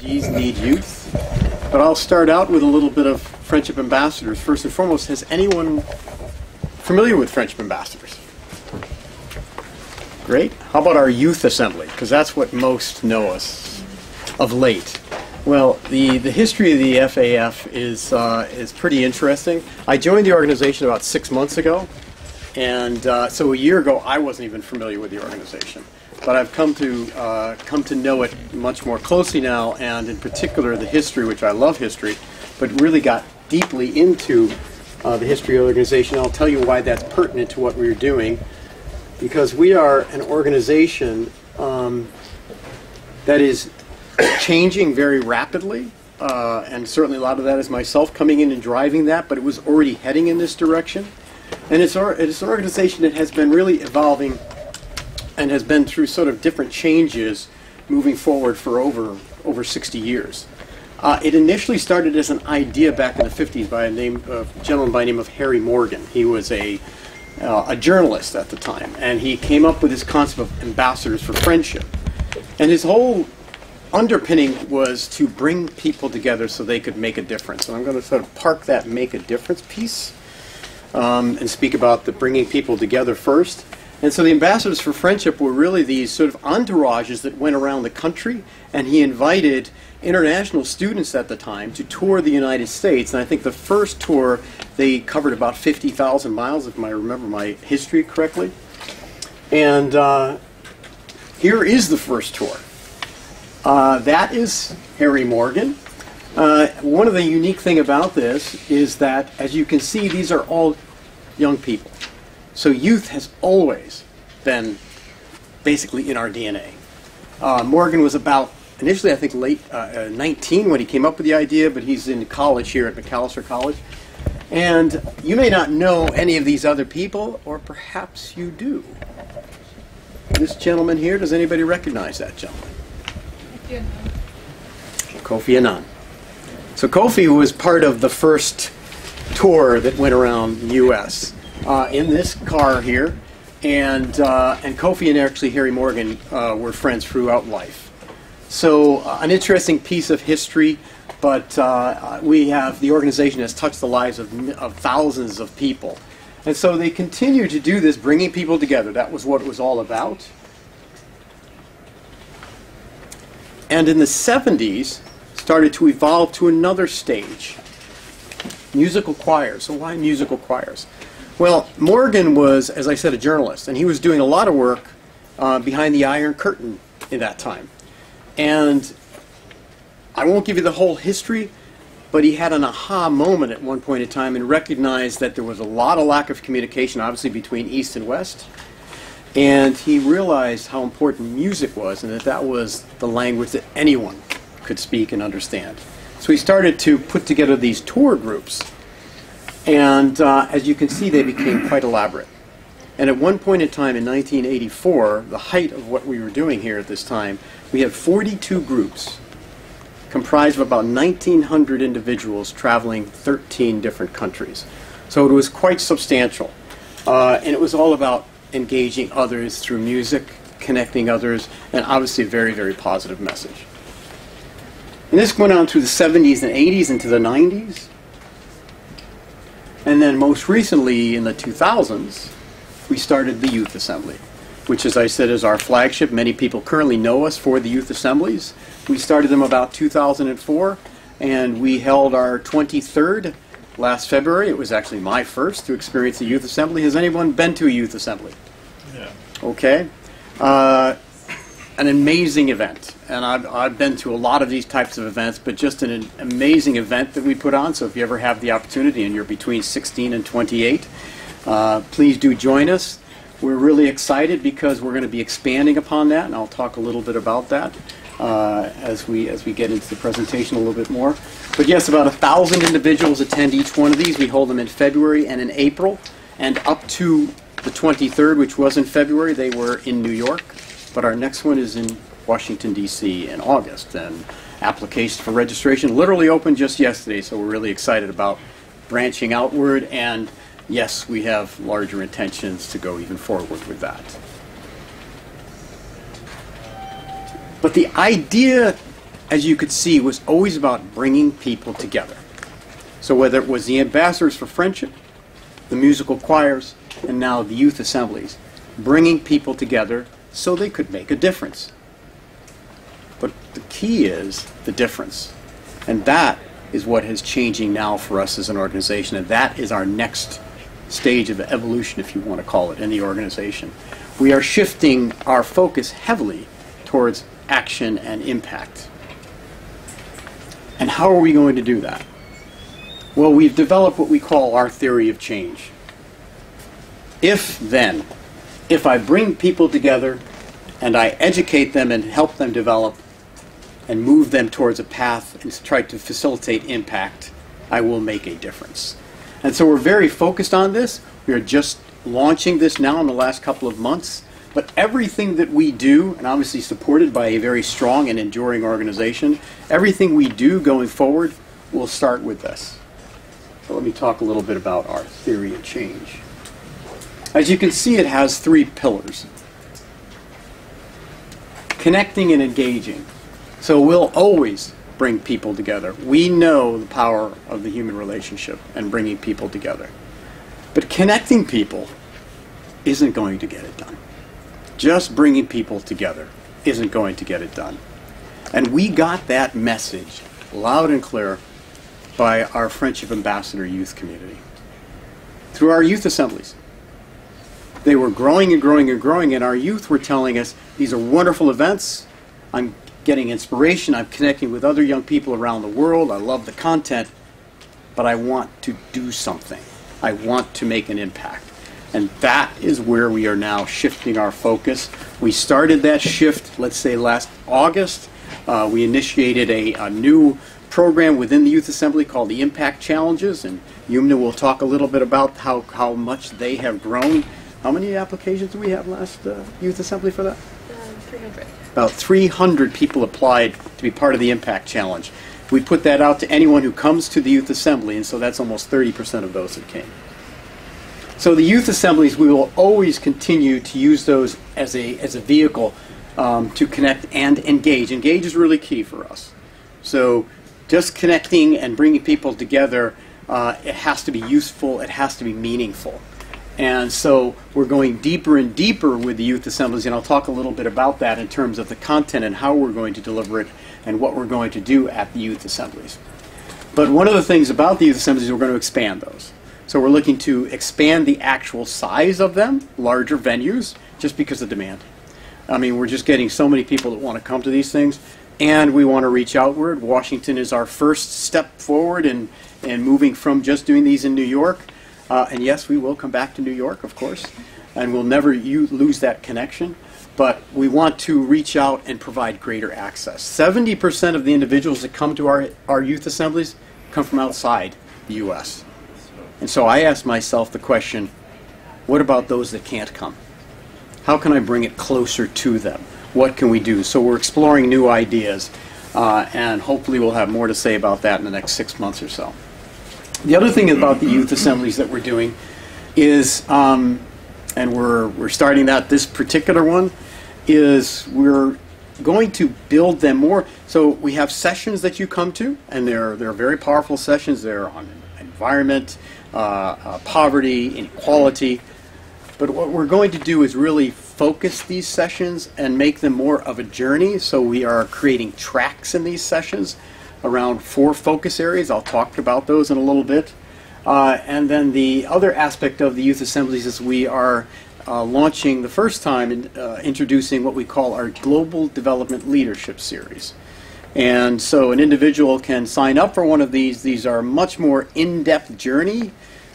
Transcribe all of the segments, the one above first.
refugees need youth. But I'll start out with a little bit of Friendship Ambassadors. First and foremost, has anyone familiar with Friendship Ambassadors? Great. How about our youth assembly? Because that's what most know us of late. Well, the history of the FAF is pretty interesting. I joined the organization about 6 months ago, and so a year ago I wasn't even familiar with the organization. But I've come to know it much more closely now, and in particular the history, which I love history, but really got deeply into the history of the organization. I'll tell you why that's pertinent to what we're doing, because we are an organization that is changing very rapidly, and certainly a lot of that is myself coming in and driving that, but it was already heading in this direction. And it's an organization that has been really evolving and has been through sort of different changes moving forward for over 60 years. It initially started as an idea back in the 50s by a gentleman by the name of Harry Morgan. He was a journalist at the time, and he came up with this concept of ambassadors for friendship. And his whole underpinning was to bring people together so they could make a difference. And I'm going to sort of park that make a difference piece and speak about the bringing people together first. And so the ambassadors for friendship were really these sort of entourages that went around the country, and he invited international students at the time to tour the United States. And I think the first tour, they covered about 50,000 miles, if I remember my history correctly. And here is the first tour. That is Harry Morgan. One of the unique thing about this is that, as you can see, these are all young people. So youth has always been basically in our DNA. Morgan was about, initially I think late 19 when he came up with the idea, but he's in college here at Macalester College. And you may not know any of these other people, or perhaps you do. This gentleman here, does anybody recognize that gentleman? Kofi Annan. So Kofi was part of the first tour that went around the U.S. In this car here, and Kofi and actually Harry Morgan were friends throughout life. So an interesting piece of history, but the organization has touched the lives of thousands of people. And so they continue to do this, bringing people together. That was what it was all about. And in the 70s, started to evolve to another stage. Musical choirs. So why musical choirs? Well, Morgan was, as I said, a journalist, and he was doing a lot of work behind the Iron Curtain in that time. And I won't give you the whole history, but he had an aha moment at one point in time and recognized that there was a lot of lack of communication, obviously, between East and West. And he realized how important music was, and that was the language that anyone could speak and understand. So he started to put together these tour groups. And as you can see, they became quite elaborate. And at one point in time in 1984, the height of what we were doing here at this time, we had 42 groups comprised of about 1,900 individuals traveling 13 different countries. So it was quite substantial. And it was all about engaging others through music, connecting others, and obviously a very, very positive message. And this went on through the 70s and 80s into the 90s. And then most recently in the 2000s, we started the Youth Assembly, which, as I said, is our flagship. Many people currently know us for the Youth Assemblies. We started them about 2004, and we held our 23rd last February. It was actually my first to experience a Youth Assembly. Has anyone been to a Youth Assembly? Yeah. Okay. An amazing event, and I've been to a lot of these types of events, but just an amazing event that we put on. So if you ever have the opportunity and you're between 16 and 28, please do join us. We're really excited because we're going to be expanding upon that, and I'll talk a little bit about that as we get into the presentation a little bit more. But yes, about 1,000 individuals attend each one of these. We hold them in February and in April, and up to the 23rd, which was in February, they were in New York. But our next one is in Washington, D.C. in August, and applications for registration literally opened just yesterday, so we're really excited about branching outward, and yes, we have larger intentions to go even forward with that. But the idea as you could see, was always about bringing people together. So whether it was the Ambassadors for Friendship, the musical choirs, and now the youth assemblies, bringing people together so they could make a difference. But the key is the difference. And that is what is changing now for us as an organization, and that is our next stage of evolution, if you want to call it, in the organization. We are shifting our focus heavily towards action and impact. And how are we going to do that? Well, we've developed what we call our theory of change. If I bring people together and I educate them and help them develop and move them towards a path and try to facilitate impact, I will make a difference. And so we're very focused on this. We are just launching this now in the last couple of months. But everything that we do, and obviously supported by a very strong and enduring organization, everything we do going forward will start with this. So let me talk a little bit about our theory of change. As you can see, it has 3 pillars. Connecting and engaging. So we'll always bring people together. We know the power of the human relationship and bringing people together. But connecting people isn't going to get it done. Just bringing people together isn't going to get it done. And we got that message loud and clear by our Friendship Ambassador youth community. Through our youth assemblies. They were growing and growing and growing, and our youth were telling us, these are wonderful events. I'm getting inspiration. I'm connecting with other young people around the world. I love the content, but I want to do something. I want to make an impact. And that is where we are now shifting our focus. We started that shift, let's say, last August. We initiated a new program within the Youth Assembly called the Impact Challenges, and Yumna will talk a little bit about how much they have grown. How many applications do we have last Youth Assembly for that? 300. About 300 people applied to be part of the Impact Challenge. We put that out to anyone who comes to the Youth Assembly, and so that's almost 30% of those that came. So the Youth Assemblies, we will always continue to use those as a vehicle to connect and engage. Engage is really key for us. So just connecting and bringing people together, it has to be useful, it has to be meaningful. And so we're going deeper and deeper with the youth assemblies, and I'll talk a little bit about that in terms of the content and how we're going to deliver it and what we're going to do at the youth assemblies. But one of the things about the youth assemblies is we're going to expand those. So we're looking to expand the actual size of them, larger venues, just because of demand. I mean, we're just getting so many people that want to come to these things, and we want to reach outward. Washington is our first step forward in moving from just doing these in New York. And yes, we will come back to New York, of course, and we'll never lose that connection. But we want to reach out and provide greater access. 70% of the individuals that come to our youth assemblies come from outside the U.S. And so I asked myself the question, what about those that can't come? How can I bring it closer to them? What can we do? So we're exploring new ideas, and hopefully we'll have more to say about that in the next 6 months or so. The other thing about the youth assemblies that we're doing is, and we're starting this particular one, is we're going to build them more. So we have sessions that you come to, and they're very powerful sessions. They're on environment, poverty, inequality. But what we're going to do is really focus these sessions and make them more of a journey. So we are creating tracks in these sessions around 4 focus areas. I'll talk about those in a little bit. And then the other aspect of the youth assemblies is we are launching the first time introducing what we call our Global Development Leadership Series. And so an individual can sign up for one of these. These are much more in-depth journey,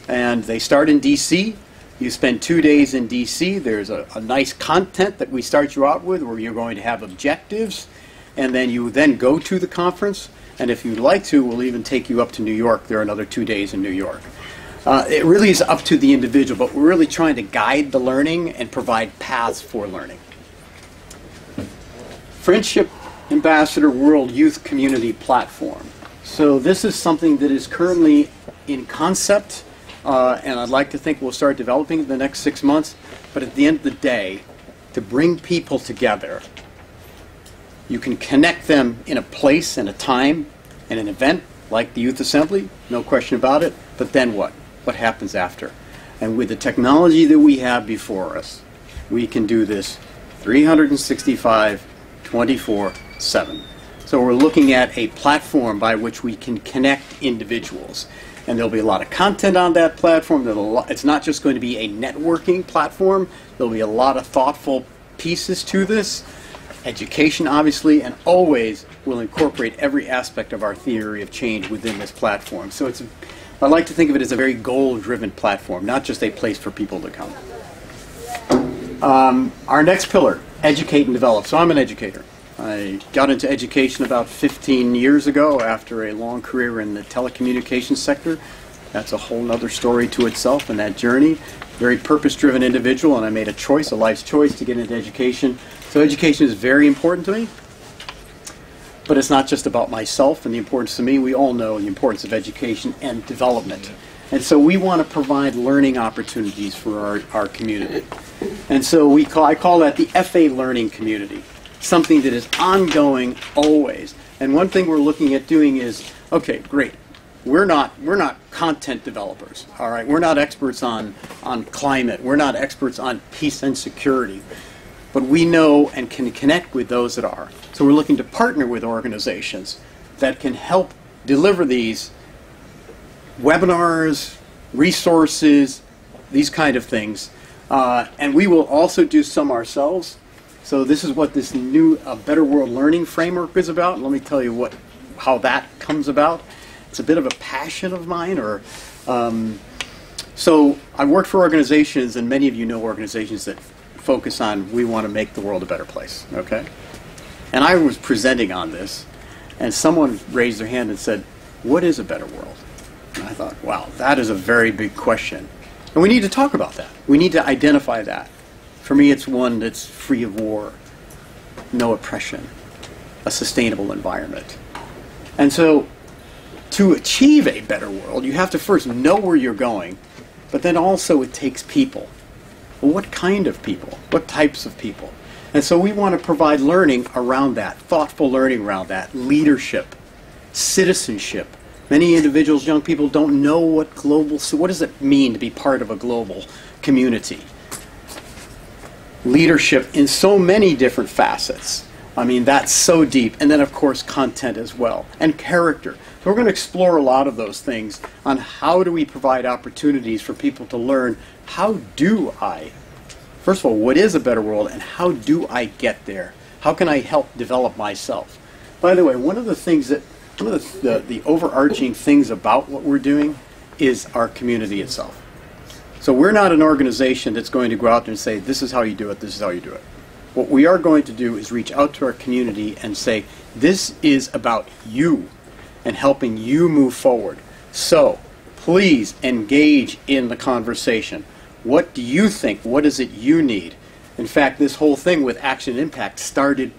and they start in DC. You spend 2 days in DC. There's a nice content that we start you out with where you're going to have objectives, and then you then go to the conference. And if you'd like to, we'll even take you up to New York. There are another 2 days in New York. It really is up to the individual, but we're really trying to guide the learning and provide paths for learning. Friendship Ambassador World Youth Community Platform. So this is something that is currently in concept, and I'd like to think we'll start developing in the next 6 months. But at the end of the day, to bring people together, You can connect them in a place and a time and an event like the Youth Assembly, no question about it, but then what? What happens after? And with the technology that we have before us, we can do this 365, 24/7. So we're looking at a platform by which we can connect individuals. And there'll be a lot of content on that platform. It's not just going to be a networking platform. There'll be a lot of thoughtful pieces to this. Education, obviously, and always will incorporate every aspect of our theory of change within this platform. So I like to think of it as a very goal-driven platform, not just a place for people to come. Our next pillar, educate and develop. So I'm an educator. I got into education about 15 years ago after a long career in the telecommunications sector. That's a whole nother story to itself in that journey. Very purpose-driven individual, and I made a choice, a life's choice, to get into education. So education is very important to me, but it's not just about myself and the importance to me. We all know the importance of education and development. And so we want to provide learning opportunities for our community. And so I call that the FA learning community, something that is ongoing always. And one thing we're looking at doing is, okay, great. We're not content developers, all right? We're not experts on climate. We're not experts on peace and security. But we know and can connect with those that are. So we're looking to partner with organizations that can help deliver these webinars, resources, these kind of things. And we will also do some ourselves. So this is what this new Better World Learning Framework is about. Let me tell you how that comes about. It's a bit of a passion of mine. So I worked for organizations, and many of you know organizations that focus on, we want to make the world a better place, okay? And I was presenting on this, and someone raised their hand and said, what is a better world? And I thought, wow, that is a very big question. And we need to talk about that. We need to identify that. For me, it's one that's free of war, no oppression, a sustainable environment. And so to achieve a better world, you have to first know where you're going, but then also it takes people. Well, what kind of people? What types of people? And so we want to provide learning around that, thoughtful learning around that, leadership, citizenship. Many individuals, young people, don't know what does it mean to be part of a global community? Leadership in so many different facets. I mean, that's so deep. And then, of course, content as well, and character. So we're going to explore a lot of those things on how do we provide opportunities for people to learn, first of all, what is a better world, and how do I get there? How can I help develop myself? By the way, one of the overarching things about what we're doing is our community itself. So we're not an organization that's going to go out there and say, this is how you do it, this is how you do it. What we are going to do is reach out to our community and say, this is about you and helping you move forward. So please engage in the conversation. What do you think? What is it you need? In fact, this whole thing with Action Impact started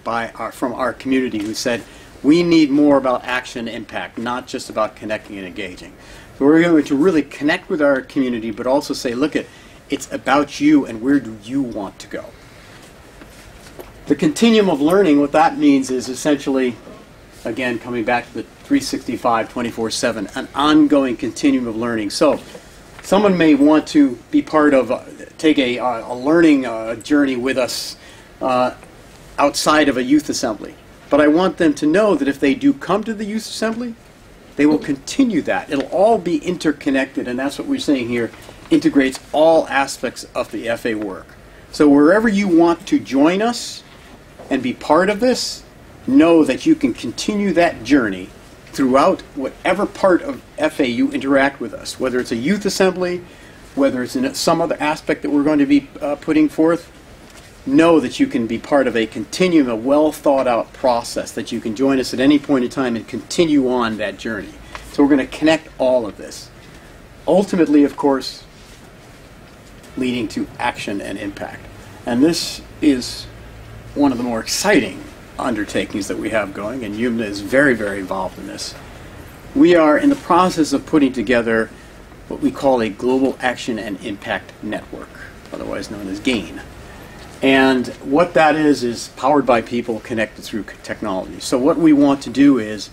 from our community who said, we need more about action impact, not just about connecting and engaging. So we're going to really connect with our community, but also say, look, it's about you and where do you want to go? The continuum of learning, what that means is essentially, again, coming back to the 365, 24/7, an ongoing continuum of learning. So someone may want to be part of, take a learning journey with us outside of a youth assembly. But I want them to know that if they do come to the youth assembly, they will continue that. It'll all be interconnected, and that's what we're saying here, integrates all aspects of the FA work. So wherever you want to join us and be part of this, know that you can continue that journey throughout whatever part of FA you interact with us, whether it's a youth assembly, whether it's in some other aspect that we're going to be putting forth. Know that you can be part of a continuum, a well thought out process, that you can join us at any point in time and continue on that journey. So we're going to connect all of this. Ultimately, of course, leading to action and impact. And this is one of the more exciting undertakings that we have going, and YUMNA is very, very involved in this. We are in the process of putting together what we call a Global Action and Impact Network, otherwise known as GAIN. And what that is powered by people connected through technology. So what we want to do is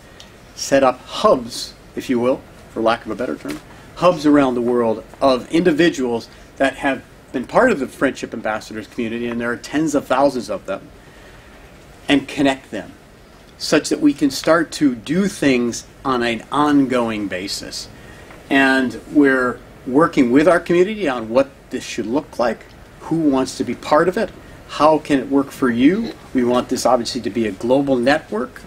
set up hubs, if you will, for lack of a better term, hubs around the world of individuals that have been part of the Friendship Ambassadors community, and there are tens of thousands of them, and connect them such that we can start to do things on an ongoing basis. And we're working with our community on what this should look like, who wants to be part of it, how can it work for you. We want this obviously to be a global network,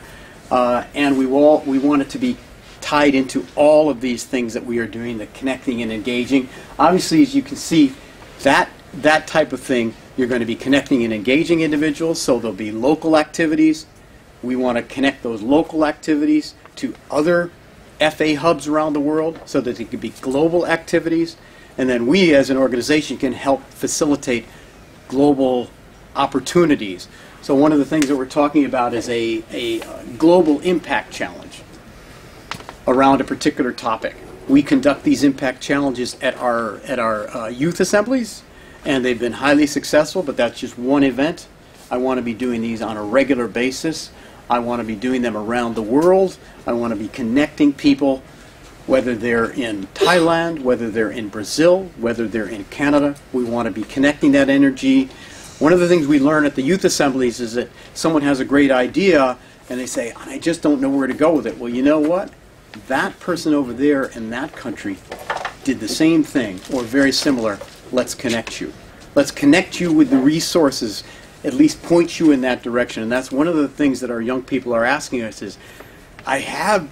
and we want it to be tied into all of these things that we are doing, the connecting and engaging. Obviously, as you can see, that type of thing, you're going to be connecting and engaging individuals, so there'll be local activities. We want to connect those local activities to other FA hubs around the world so that it could be global activities. And then we as an organization can help facilitate global opportunities. So one of the things that we're talking about is a global impact challenge around a particular topic. We conduct these impact challenges at our youth assemblies, and they've been highly successful, but that's just one event. I want to be doing these on a regular basis. I want to be doing them around the world. I want to be connecting people, whether they're in Thailand, whether they're in Brazil, whether they're in Canada. We want to be connecting that energy. One of the things we learn at the youth assemblies is that someone has a great idea and they say, I just don't know where to go with it. Well, you know what? That person over there in that country did the same thing or very similar. Let's connect you. Let's connect you with the resources, at least point you in that direction. And that's one of the things that our young people are asking us is, I have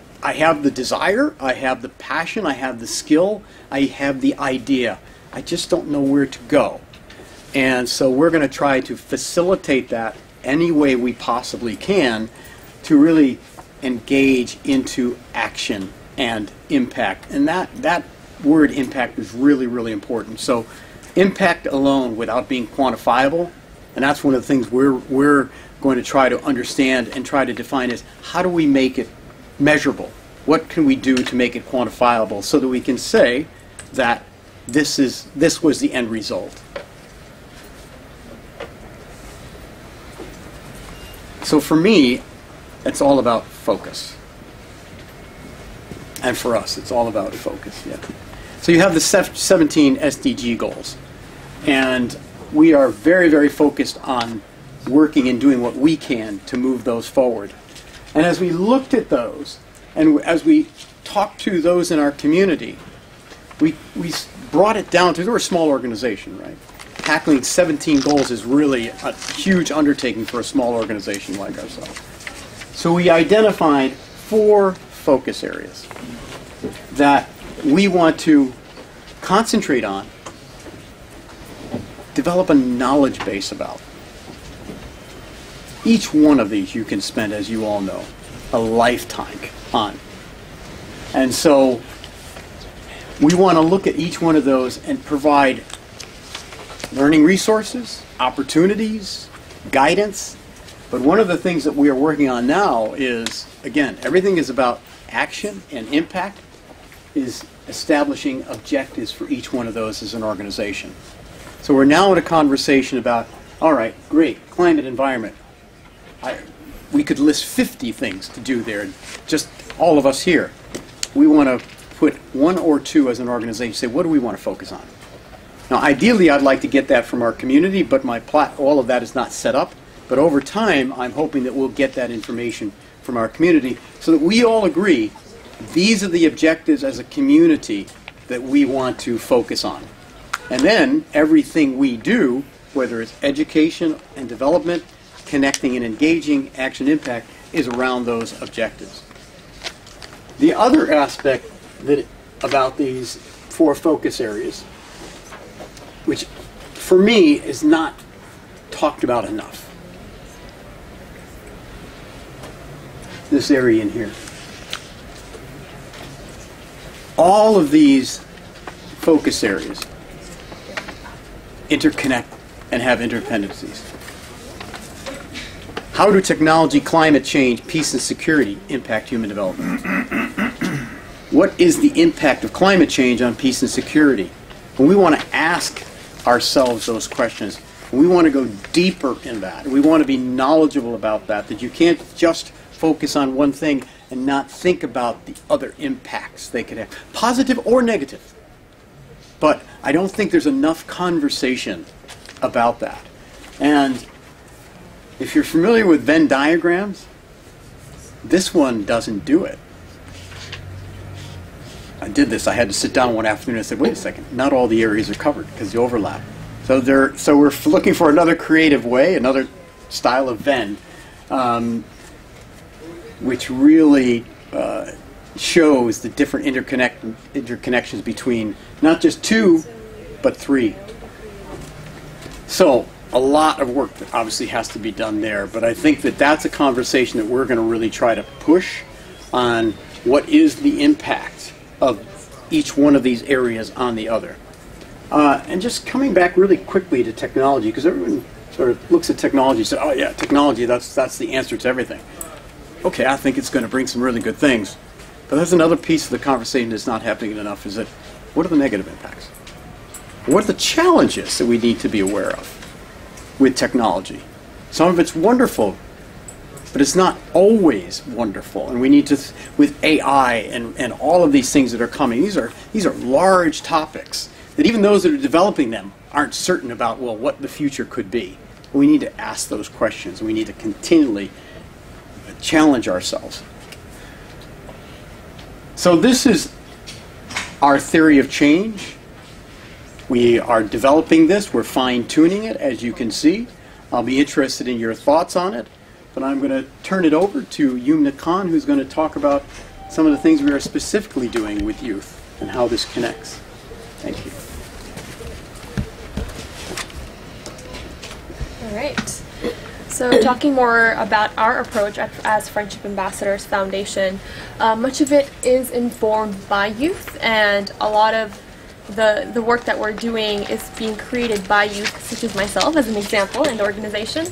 the desire, I have the passion, I have the skill, I have the idea. I just don't know where to go. And so we're going to try to facilitate that any way we possibly can to really engage into action and impact. And that word impact is really, really important. So impact alone without being quantifiable, and that's one of the things we're going to try to understand and try to define is how do we make it measurable? What can we do to make it quantifiable so that we can say that this was the end result? So for me, it's all about focus. And for us, it's all about focus, yeah. So you have the 17 SDG goals. And we are very, very focused on working and doing what we can to move those forward. And as we looked at those, and as we talked to those in our community, we brought it down to, we're a small organization, right? Tackling 17 goals is really a huge undertaking for a small organization like ourselves. So we identified 4 focus areas that we want to concentrate on, develop a knowledge base about. Each one of these you can spend, as you all know, a lifetime on. And so we want to look at each one of those and provide learning resources, opportunities, guidance. But one of the things that we are working on now is, again, everything is about action and impact, is establishing objectives for each one of those as an organization. So we're now in a conversation about, all right, great, climate, environment. We could list 50 things to do there, just all of us here. We want to put 1 or 2 as an organization, say, what do we want to focus on? Now, ideally, I'd like to get that from our community, but all of that is not set up. But over time, I'm hoping that we'll get that information from our community so that we all agree these are the objectives as a community that we want to focus on. And then everything we do, whether it's education and development, connecting and engaging, action impact, is around those objectives. The other aspect about these 4 focus areas, which for me is not talked about enough. This area in here. All of these focus areas interconnect and have interdependencies. How do technology, climate change, peace and security impact human development? What is the impact of climate change on peace and security? When we want to ask ourselves those questions, We want to go deeper in that. We want to be knowledgeable about that, that you can't just focus on one thing and not think about the other impacts they could have, positive or negative. But I don't think there's enough conversation about that. And if you're familiar with Venn diagrams, this one doesn't do it. I did this. I had to sit down one afternoon and I said, wait a second, not all the areas are covered because they overlap. So we're looking for another creative way, another style of Venn, which really shows the different interconnections between not just two, but three. So a lot of work that obviously has to be done there, but I think that that's a conversation that we're going to really try to push on what is the impact of each one of these areas on the other. And just coming back really quickly to technology, because everyone sort of looks at technology and says, oh yeah, technology, that's the answer to everything. Okay, I think it's going to bring some really good things. But there's another piece of the conversation that's not happening enough, is that what are the negative impacts? What are the challenges that we need to be aware of with technology? Some of it's wonderful, but it's not always wonderful. And we need to, with AI and all of these things that are coming, these are large topics that even those that are developing them aren't certain about, well, what the future could be. We need to ask those questions. We need to continually challenge ourselves. So this is our theory of change. We are developing this. We're fine-tuning it, as you can see. I'll be interested in your thoughts on it. But I'm going to turn it over to Yumna Khan, who's going to talk about some of the things we are specifically doing with youth and how this connects. Thank you. All right. So talking more about our approach as Friendship Ambassadors Foundation, much of it is informed by youth, and a lot of the work that we're doing is being created by youth, such as myself as an example in the organization,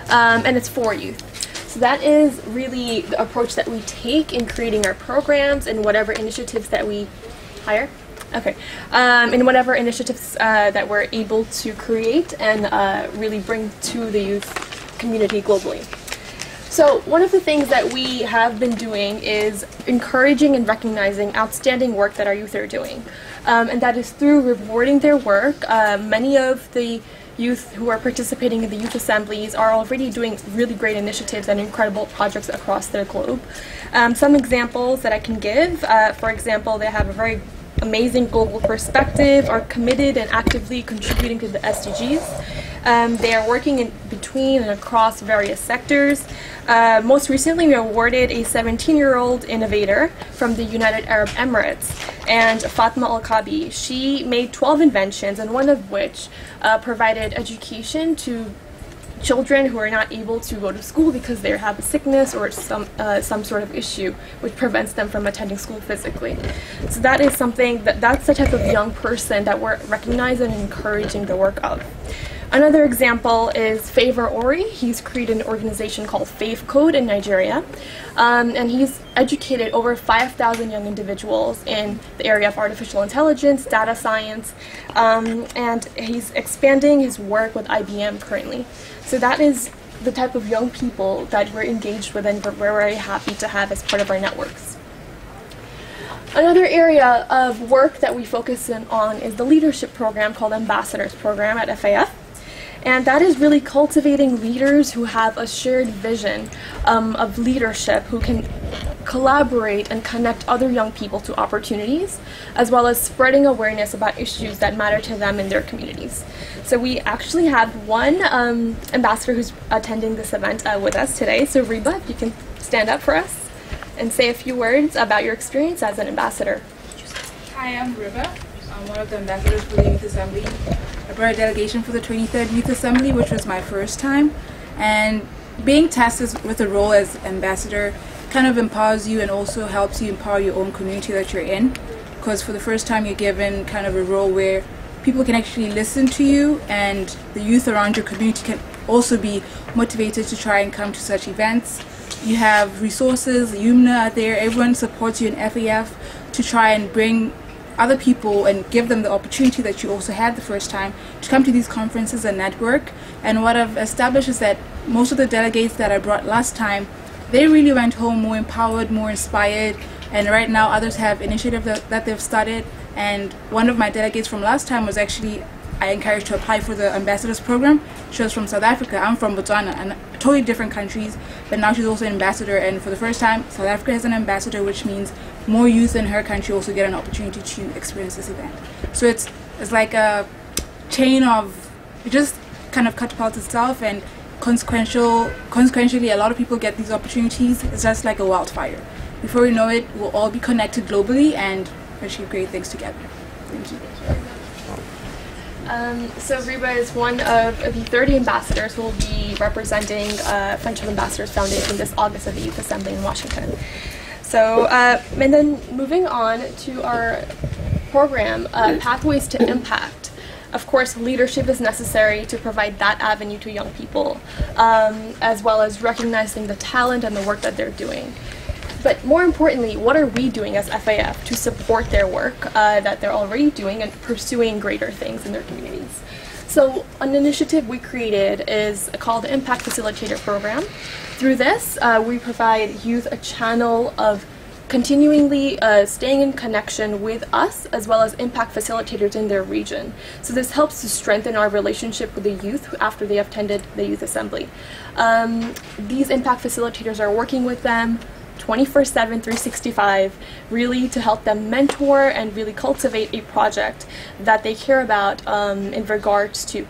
and it's for youth. So that is really the approach that we take in creating our programs and whatever initiatives that we hire. Okay, in whatever initiatives that we're able to create and really bring to the youth community globally. So one of the things that we have been doing is encouraging and recognizing outstanding work that our youth are doing. And that is through rewarding their work. Many of the youth who are participating in the youth assemblies are already doing really great initiatives and incredible projects across the globe. Some examples that I can give, for example, they have a very amazing global perspective, are committed and actively contributing to the SDGs. They are working in between and across various sectors. Most recently, we awarded a 17-year-old innovator from the United Arab Emirates, and Fatma Al-Kabi. She made 12 inventions, and one of which provided education to children who are not able to go to school because they have a sickness or some sort of issue which prevents them from attending school physically. So that is something that's the type of young person that we're recognizing and encouraging the work of. Another example is Favor Ori. He's created an organization called Fave Code in Nigeria, and he's educated over 5,000 young individuals in the area of artificial intelligence, data science, and he's expanding his work with IBM currently. So that is the type of young people that we're engaged with and we're very happy to have as part of our networks. Another area of work that we focus on is the leadership program called Ambassadors Program at FAF. And that is really cultivating leaders who have a shared vision of leadership, who can collaborate and connect other young people to opportunities, as well as spreading awareness about issues that matter to them in their communities. So we actually have one ambassador who's attending this event with us today. So Reba, if you can stand up for us and say a few words about your experience as an ambassador. Hi, I'm Reba. I'm one of the ambassadors for the Youth Assembly. I brought a delegation for the 23rd Youth Assembly, which was my first time. And being tasked with a role as ambassador kind of empowers you and also helps you empower your own community that you're in. Because for the first time you're given kind of a role where people can actually listen to you, and the youth around your community can also be motivated to try and come to such events. You have resources, Yumna out there, everyone supports you in FAF to try and bring other people and give them the opportunity that you also had the first time to come to these conferences and network. And what I've established is that most of the delegates that I brought last time, they really went home more empowered, more inspired, and right now others have initiatives that they've started. And one of my delegates from last time was actually, I encouraged to apply for the ambassadors program. She was from South Africa. I'm from Botswana, and totally different countries, but now she's also an ambassador. And for the first time, South Africa has an ambassador, which means more youth in her country also get an opportunity to experience this event. So it's like a chain of, it just kind of catapults itself, and consequentially a lot of people get these opportunities. It's just like a wildfire. Before we know it, we'll all be connected globally and achieve great things together. Thank you. So Reba is one of the 30 ambassadors who will be representing Friendship Ambassadors Foundation this August at the Youth Assembly in Washington. So, and then moving on to our program, Pathways to Impact. Of course, leadership is necessary to provide that avenue to young people, as well as recognizing the talent and the work that they're doing. But more importantly, what are we doing as FAF to support their work that they're already doing and pursuing greater things in their communities? So an initiative we created is called the Impact Facilitator Program. Through this, we provide youth a channel of continually staying in connection with us as well as impact facilitators in their region. So this helps to strengthen our relationship with the youth after they have attended the Youth Assembly. These impact facilitators are working with them 24/7, 365, really to help them mentor and really cultivate a project that they care about in regards to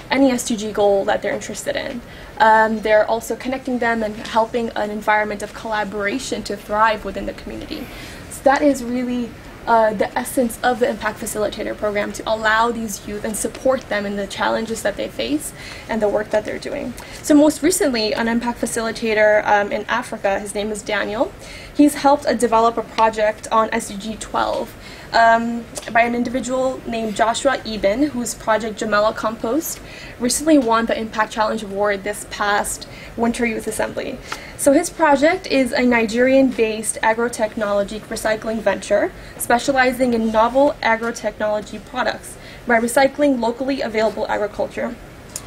any SDG goal that they're interested in. They're also connecting them and helping an environment of collaboration to thrive within the community. So that is really the essence of the Impact Facilitator Program, to allow these youth and support them in the challenges that they face and the work that they're doing. So most recently, an Impact Facilitator in Africa, his name is Daniel, he's helped develop a project on SDG 12 by an individual named Joshua Eben, whose project Jamela Compost recently won the Impact Challenge Award this past Winter Youth Assembly. So his project is a Nigerian-based agrotechnology recycling venture specializing in novel agrotechnology products by recycling locally available agriculture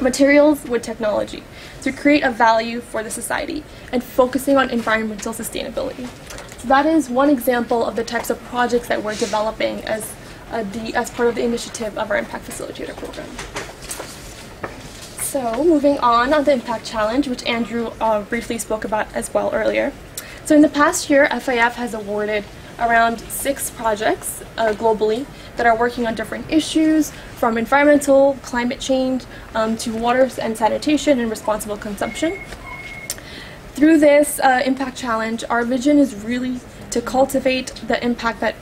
materials with technology to create a value for the society and focusing on environmental sustainability. So that is one example of the types of projects that we're developing as part of the initiative of our Impact Facilitator Program. So moving on the Impact Challenge, which Andrew briefly spoke about as well earlier. So in the past year, FAF has awarded around 6 projects globally that are working on different issues, from environmental, climate change, to water and sanitation and responsible consumption. Through this Impact Challenge, our vision is really to cultivate the impact that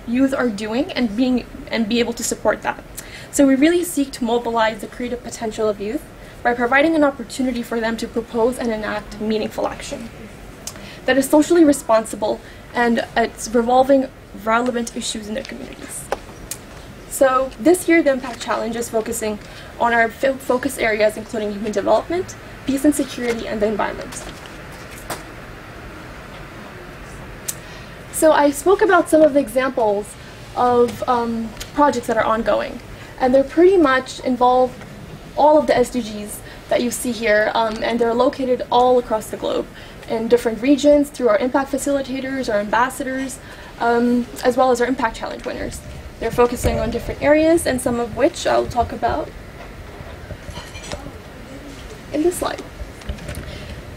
youth are doing and be able to support that. So we really seek to mobilize the creative potential of youth by providing an opportunity for them to propose and enact meaningful action that is socially responsible and it's revolving relevant issues in their communities. So this year the Impact Challenge is focusing on our focus areas including human development, peace and security, and the environment. So I spoke about some of the examples of projects that are ongoing, and they're pretty much involve all of the SDGs that you see here, and they're located all across the globe in different regions through our impact facilitators, our ambassadors, as well as our Impact Challenge winners. They're focusing on different areas, and some of which I'll talk about in this slide.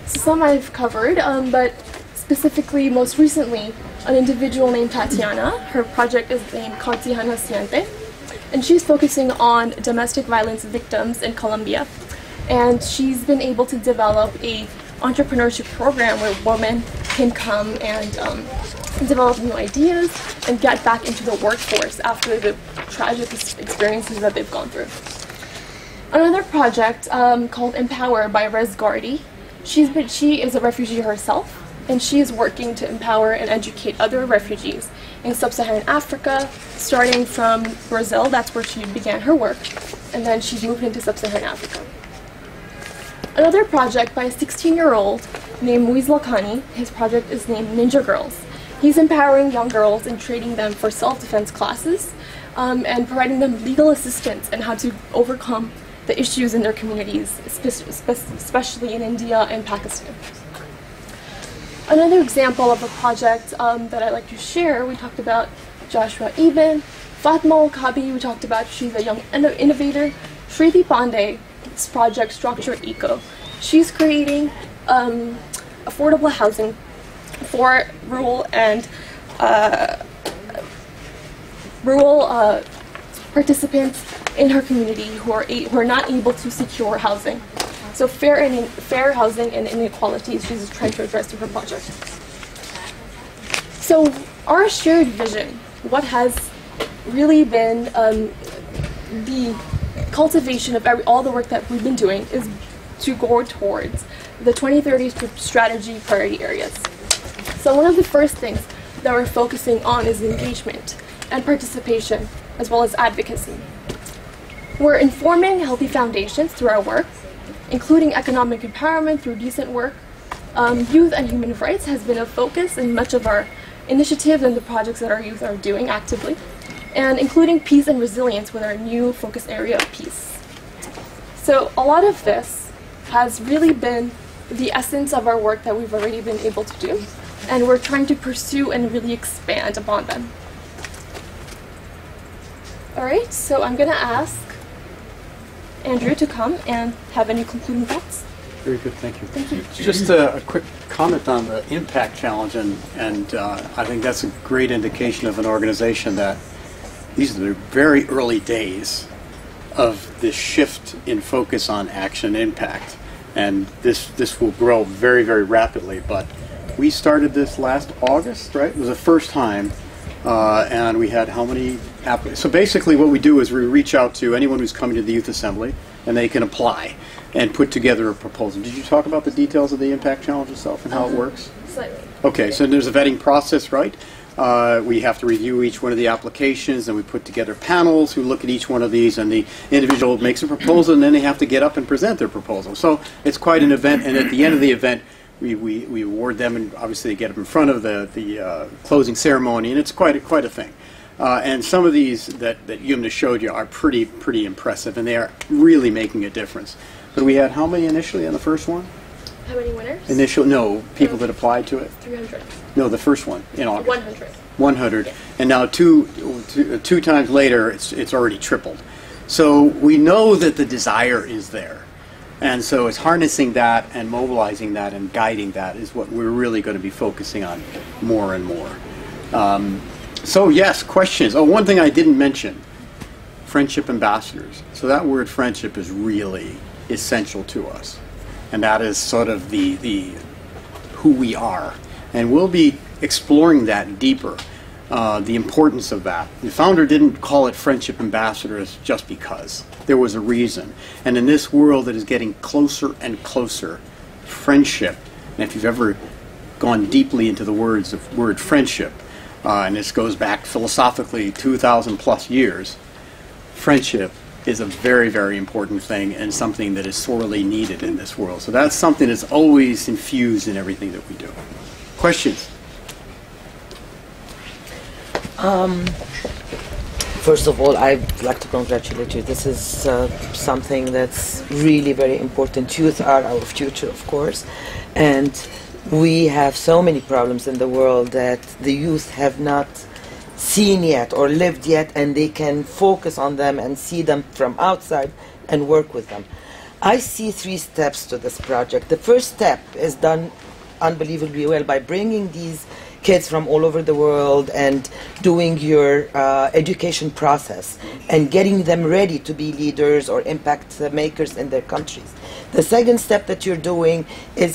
So some I've covered, but specifically, most recently, an individual named Tatiana. Her project is named Cartijana Siente, and she's focusing on domestic violence victims in Colombia. And she's been able to develop a entrepreneurship program where women can come and develop new ideas and get back into the workforce after the tragic experiences that they've gone through. Another project called Empower by Rez Gardi. She is a refugee herself, and she is working to empower and educate other refugees in sub-Saharan Africa, starting from Brazil. That's where she began her work, and then she moved into sub-Saharan Africa. Another project by a 16-year-old named Muiz Lakani. His project is named Ninja Girls, He's empowering young girls and training them for self-defense classes and providing them legal assistance and how to overcome the issues in their communities, especially in India and Pakistan. Another example of a project that I'd like to share, we talked about Joshua Eben, Fatma Al-Kabi, we talked about, she's a young innovator. Shriti Pandey, this project Structure Eco. She's creating affordable housing for rural and participants in her community who are not able to secure housing. So fair housing and inequalities she's trying to address through her project. So our shared vision, what has really been the cultivation of all the work that we've been doing, is to go towards the 2030 strategy priority areas. So one of the first things that we're focusing on is engagement and participation, as well as advocacy. We're informing healthy foundations through our work, including economic empowerment through decent work. Youth and human rights has been a focus in much of our initiatives and the projects that our youth are doing actively, and including peace and resilience with our new focus area of peace. So a lot of this has really been the essence of our work that we've already been able to do, and we're trying to pursue and really expand upon them. All right, so I'm gonna ask Andrew to come and have any concluding thoughts. Very good, thank you. Thank you. Just a quick comment on the impact challenge, and I think that's a great indication of an organization that these are the very early days of this shift in focus on action impact, and this will grow very, very rapidly. But we started this last August, right? It was the first time, and we had how many applicants? So basically what we do is we reach out to anyone who's coming to the Youth Assembly, and they can apply and put together a proposal. Did you talk about the details of the impact challenge itself and how it works? Slightly. Okay, so there's a vetting process, right? We have to review each one of the applications, and we put together panels who look at each one of these, and the individual makes a proposal, and then they have to get up and present their proposal. So it's quite an event, and at the end of the event, we award them, and obviously they get up in front of the closing ceremony, and it's quite a thing. And some of these that Yumna showed you are pretty impressive, and they are really making a difference. But we had how many initially on the first one? How many winners? No, people that applied to it? 300. No, the first one in August. 100. 100. Yeah. And now two times later, it's already tripled. So we know that the desire is there. And so it's harnessing that and mobilizing that and guiding that is what we're really going to be focusing on more and more. So yes, questions. Oh, one thing I didn't mention, friendship ambassadors. So that word friendship is really essential to us. And that is sort of the who we are. And we'll be exploring that deeper, the importance of that. The founder didn't call it friendship ambassadors just because. There was a reason. And in this world that is getting closer and closer, friendship, and if you've ever gone deeply into the word friendship, and this goes back philosophically 2,000 plus years, friendship is a very, very important thing and something that is sorely needed in this world. So that's something that's always infused in everything that we do. Questions? First of all, I'd like to congratulate you. This is something that's really very important. Youth are our future, of course, and we have so many problems in the world that the youth have not seen yet or lived yet, and they can focus on them and see them from outside and work with them. I see 3 steps to this project. The first step is done unbelievably well by bringing these kids from all over the world and doing your education process and getting them ready to be leaders or impact makers in their countries. The second step that you're doing is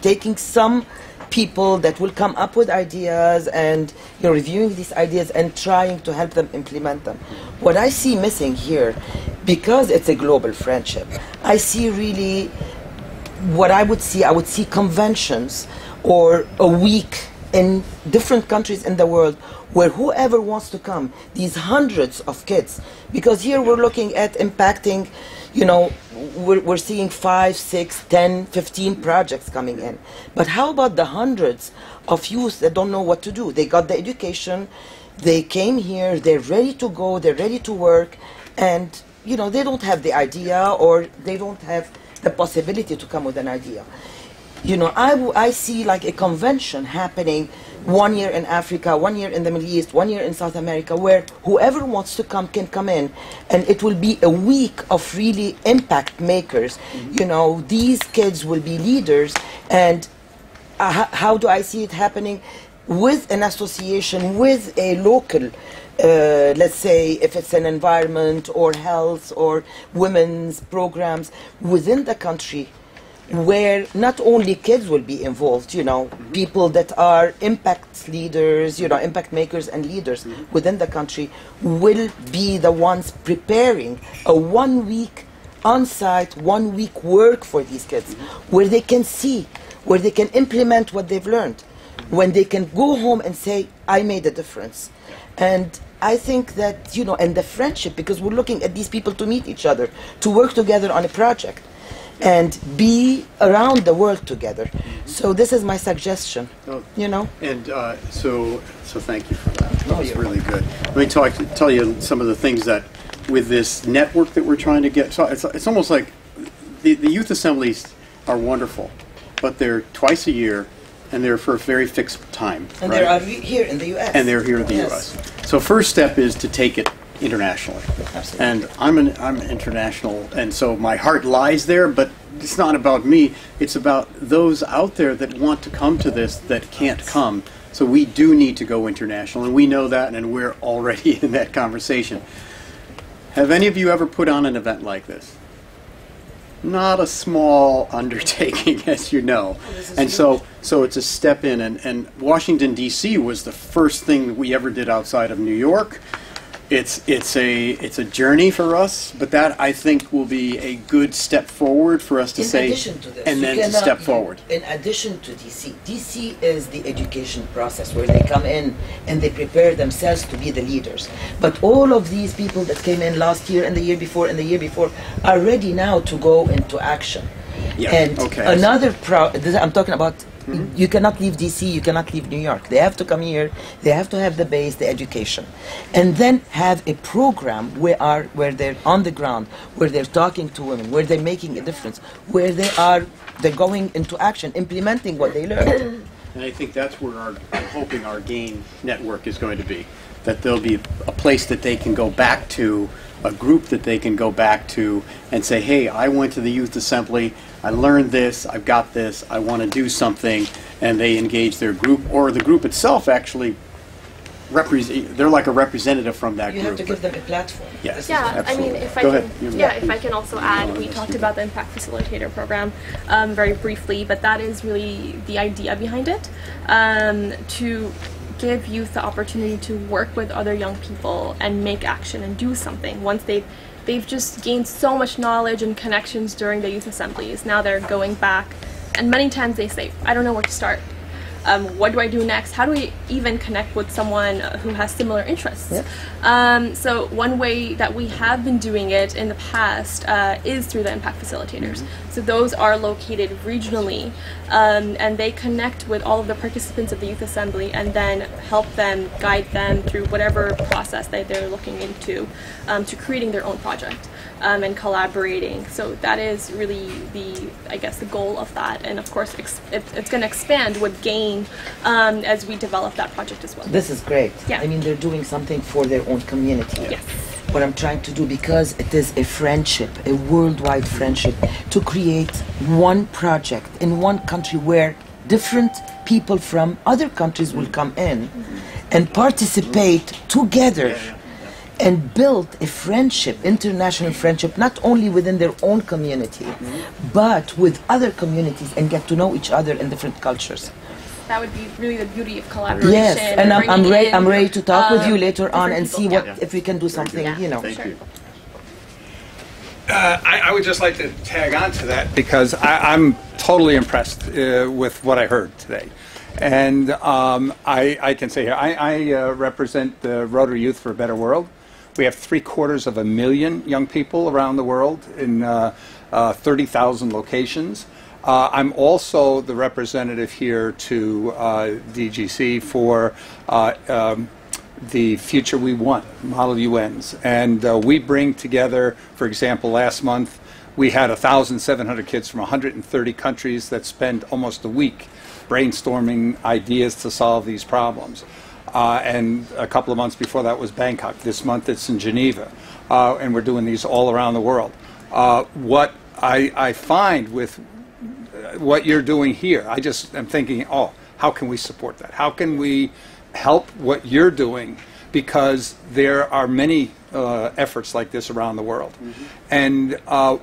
taking some people that will come up with ideas and you're reviewing these ideas and trying to help them implement them. What I see missing here, because it's a global friendship, I see really what I would see conventions or a week in different countries in the world where whoever wants to come, these hundreds of kids, because here we're looking at impacting, you know, we're seeing 5, 6, 10, 15 projects coming in. But how about the hundreds of youth that don't know what to do? They got the education, they came here, they're ready to go, they're ready to work, and, you know, they don't have the idea or they don't have the possibility to come with an idea. You know, I see like a convention happening 1 year in Africa, 1 year in the Middle East, 1 year in South America, where whoever wants to come can come in, and it will be a week of really impact makers. You know, these kids will be leaders, and how do I see it happening? With an association, with a local, let's say if it's an environment or health or women's programs within the country, where not only kids will be involved, you know, people that are impact leaders, you know, impact makers and leaders within the country will be the ones preparing a 1 week on-site, 1 week work for these kids, where they can see, where they can implement what they've learned, when they can go home and say, I made a difference. And I think that, you know, and the friendship, because we're looking at these people to meet each other, to work together on a project, and be around the world together. So this is my suggestion, you know. And so thank you for that. That was really good. Let me tell you some of the things that, with this network that we're trying to get, so it's almost like the youth assemblies are wonderful, but they're twice a year, and they're for a very fixed time. And right? they are here in the U.S. And they're here in the Yes. U.S. So first step is to take it internationally. Absolutely. And I'm international, and so my heart lies there, but it's not about me. It's about those out there that want to come to this that can't come. So we do need to go international, and we know that, and we're already in that conversation. Have any of you ever put on an event like this? Not a small undertaking, as you know. And so it's a step in, and Washington, D.C. was the first thing we ever did outside of New York. It's a journey for us, but that, I think, will be a good step forward for us to say, in addition to this, and then to step forward. In addition to DC, DC is the education process where they come in and they prepare themselves to be the leaders. But all of these people that came in last year and the year before and the year before are ready now to go into action. Yeah, And okay. another I'm talking about. You cannot leave DC, you cannot leave New York. They have to come here, they have to have the base, the education. And then have a program where they're on the ground, where they're talking to women, where they're making a difference, where they're going into action, implementing what they learned. And I think that's where I'm hoping our GAIN network is going to be. That there'll be a place that they can go back to, a group that they can go back to and say, hey, I went to the Youth Assembly, I learned this, I've got this, I want to do something, and they engage their group, or the group itself actually they're like a representative from that You group. have to give them a platform. Yes, Yeah, absolutely. I mean, if I Go can, ahead. yeah, if I can also add, we talked about the Impact Facilitator program very briefly, but that is really the idea behind it, to give youth the opportunity to work with other young people and make action and do something. Once they've just gained so much knowledge and connections during the youth assemblies, now they're going back, and many times they say, I don't know where to start. What do I do next? How do we even connect with someone who has similar interests? Yeah. So one way that we have been doing it in the past is through the Impact Facilitators. So those are located regionally, and they connect with all of the participants of the Youth Assembly and then help them, guide them through whatever process that they're looking into to creating their own project. And collaborating. So that is really I guess, the goal of that. And of course, it's going to expand with GAIN as we develop that project as well. This is great. Yeah. I mean, they're doing something for their own community. Yes. What I'm trying to do, because it is a friendship, a worldwide friendship, to create one project in one country where different people from other countries will come in and participate together. And build a friendship, international friendship, not only within their own community, but with other communities, and get to know each other in different cultures. That would be really the beauty of collaboration. Yes, and I'm ready to talk with you later on and different see people. if we can do something, you know. Thank you. I would just like to tag on to that because I'm totally impressed with what I heard today. And I can say here, I represent the Rotary Youth for a Better World. We have 750,000 young people around the world in 30,000 locations. I'm also the representative here to DGC for the Future We Want, Model UNs. And we bring together, for example, last month, we had 1,700 kids from 130 countries that spent almost a week brainstorming ideas to solve these problems. And a couple of months before that was Bangkok. This month it's in Geneva. And we're doing these all around the world. What I find with what you're doing here, I just am thinking, oh, how can we support that? How can we help what you're doing? Because there are many efforts like this around the world. And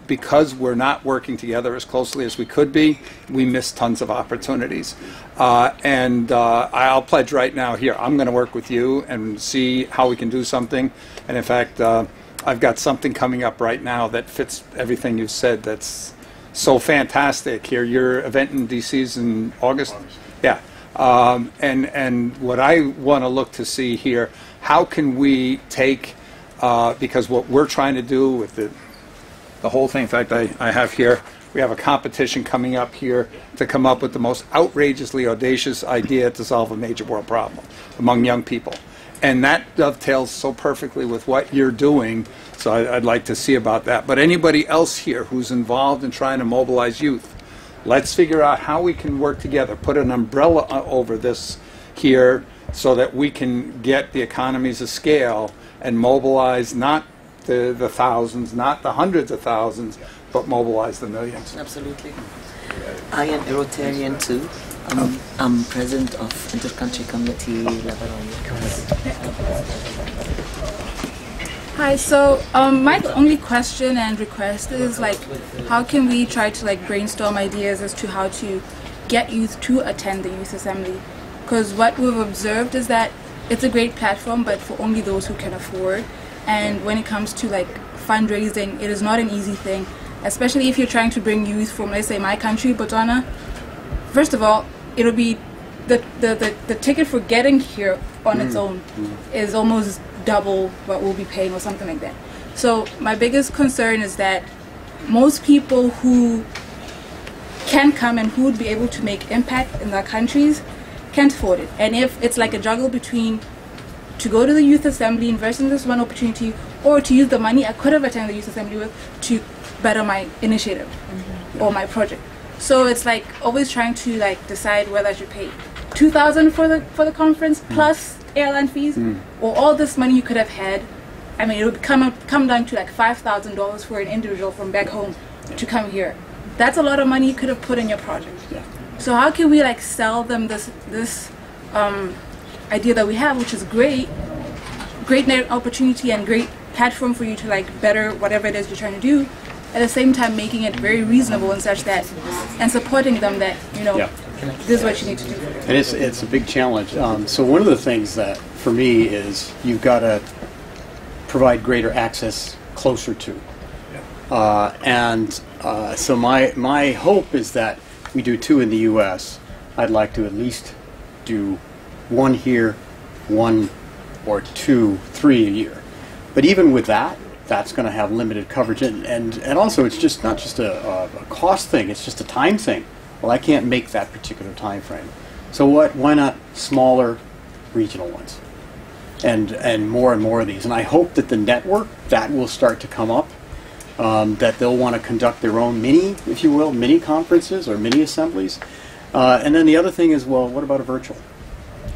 because we're not working together as closely as we could be, we miss tons of opportunities. And I'll pledge right now here, I'm going to work with you and see how we can do something. And in fact, I've got something coming up right now that fits everything you've said that's so fantastic here. Your event in DC is in August? Yeah. And what I want to look to see here, how can we take, because what we're trying to do with the whole thing, in fact, I have here, we have a competition coming up here to come up with the most outrageously audacious idea to solve a major world problem among young people. And that dovetails so perfectly with what you're doing, so I'd like to see about that. But anybody else here who's involved in trying to mobilize youth, let's figure out how we can work together, put an umbrella over this here so that we can get the economies of scale and mobilize not the thousands, not the hundreds of thousands, but mobilize the millions. Absolutely. I am a Rotarian too. I'm president of Intercountry Committee Lebanon. Hi, so my only question and request is like, how can we try to like brainstorm ideas as to how to get youth to attend the Youth Assembly? Because what we've observed is that it's a great platform, but for only those who can afford. And when it comes to like fundraising, it is not an easy thing, especially if you're trying to bring youth from, let's say, my country, Botswana. First of all, it'll be the ticket for getting here on its own is almost double what we'll be paying or something like that. So my biggest concern is that most people who can come and who would be able to make impact in their countries can't afford it. And if it's like a juggle between to go to the Youth Assembly, invest in this one opportunity, or to use the money I could have attended the Youth Assembly with to better my initiative or my project. So it's like always trying to like decide whether I should pay $2,000 for the conference plus airline fees, or all this money you could have had. I mean, it would come down to like $5,000 for an individual from back home to come here. That's a lot of money you could have put in your project. So how can we like sell them this idea that we have, which is great net opportunity and great platform for you to like better whatever it is you're trying to do, at the same time making it very reasonable and such that, and supporting them that, you know, this is what you need to do. And it's a big challenge. So one of the things that for me is you've got to provide greater access closer to. So my hope is that we do 2 in the U.S. I'd like to at least do 1 here, 1 or 2, 3 a year. But even with that, that's going to have limited coverage, and also it's just not just a cost thing; it's just a time thing. Well, I can't make that particular time frame. So why not smaller, regional ones, and more of these? And I hope that the network that will start to come up. That they'll want to conduct their own mini, if you will, mini conferences or mini assemblies. And then the other thing is, well, what about a virtual?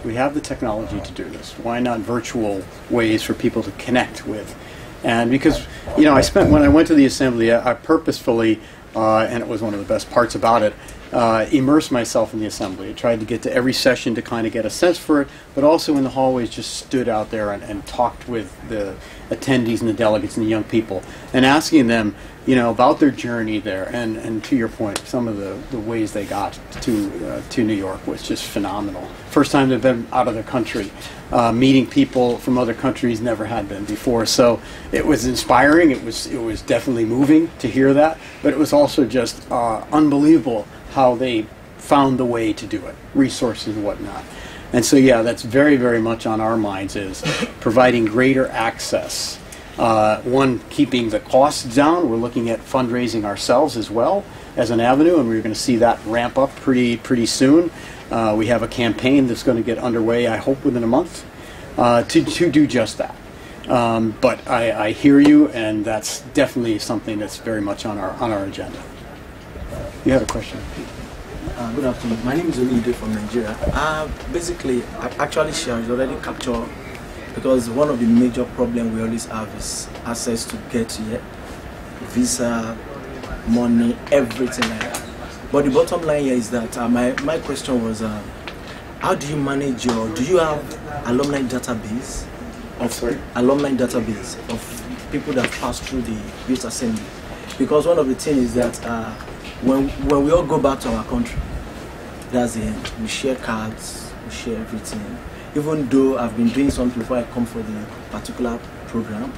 We have the technology to do this. Why not virtual ways for people to connect with? And because, you know, when I went to the assembly, I purposefully, and it was one of the best parts about it, immersed myself in the assembly. I tried to get to every session to kind of get a sense for it, but also in the hallways just stood out there and talked with the attendees and the delegates and the young people and asking them, you know, about their journey there. And to your point, some of the ways they got to New York was just phenomenal. First time they've been out of their country, meeting people from other countries never had been before. So it was inspiring. It was definitely moving to hear that, but it was also just unbelievable how they found the way to do it, resources and whatnot. And so, yeah, that's very, very much on our minds, is providing greater access. One, keeping the costs down. We're looking at fundraising ourselves as well as an avenue, and we're going to see that ramp up pretty soon. We have a campaign that's going to get underway, I hope, within a month to do just that. But I hear you, and that's definitely something that's very much on our agenda. You had a question? Good afternoon. My name is Olide from Nigeria. Basically, actually, she has already captured, because one of the major problems we always have is access to get here, visa, money, everything like that. But the bottom line here is that my question was, how do you manage do you have alumni database of people that pass through the youth assembly? Because one of the things is that when we all go back to our country, that's the end. We share cards, we share everything. Even though I've been doing something before I come for the particular program,